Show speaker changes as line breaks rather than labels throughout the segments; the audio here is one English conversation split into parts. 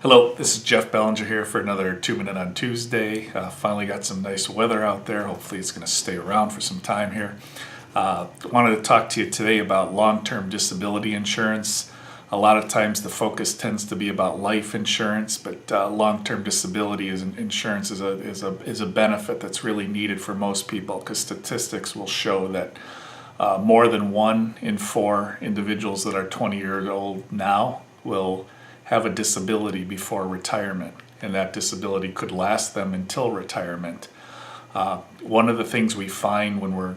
Hello, this is Jeff Bellinger here for another 2 Minute on Tuesday. Finally got some nice weather out there. Hopefully it's going to stay around for some time here. Wanted to talk to you today about long-term disability insurance. A lot of times the focus tends to be about life insurance, but long-term disability insurance is a benefit that's really needed for most people, because statistics will show that more than 1 in 4 individuals that are 20 years old now will have a disability before retirement, and that disability could last them until retirement. One of the things we find when we're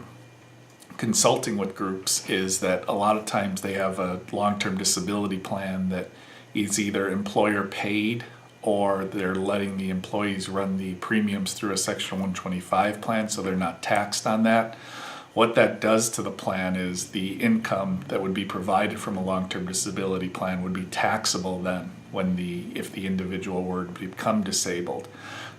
consulting with groups is that a lot of times they have a long-term disability plan that is either employer paid, or they're letting the employees run the premiums through a Section 125 plan, so they're not taxed on that. What that does to the plan is the income that would be provided from a long-term disability plan would be taxable then if the individual were to become disabled.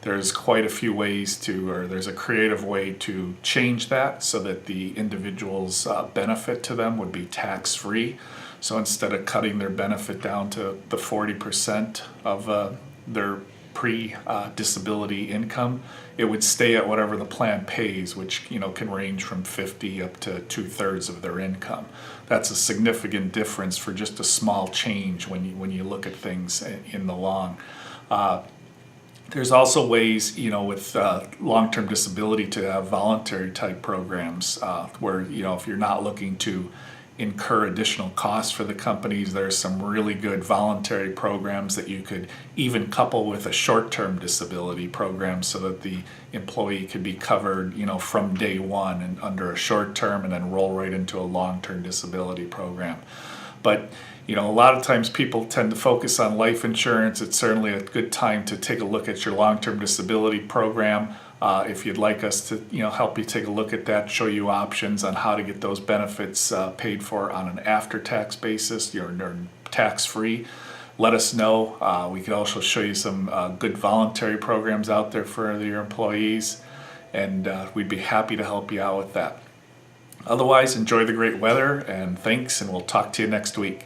There's quite a few ways there's a creative way to change that so that the individual's benefit to them would be tax-free. So instead of cutting their benefit down to the 40% of their pre-disability income, it would stay at whatever the plan pays, which can range from 50 up to 2/3 of their income. That's a significant difference for just a small change when you look at things in the long. There's also ways, with long-term disability to have voluntary type programs where, if you're not looking to incur additional costs for the companies, there's some really good voluntary programs that you could even couple with a short-term disability program so that the employee could be covered, from day one and under a short term, and then roll right into a long-term disability program. But a lot of times people tend to focus on life insurance. It's certainly a good time to take a look at your long-term disability program. If you'd like us to help you take a look at that, show you options on how to get those benefits paid for on an after-tax basis, you're tax-free, let us know. We could also show you some good voluntary programs out there for your employees, and we'd be happy to help you out with that. Otherwise, enjoy the great weather, and thanks, and we'll talk to you next week.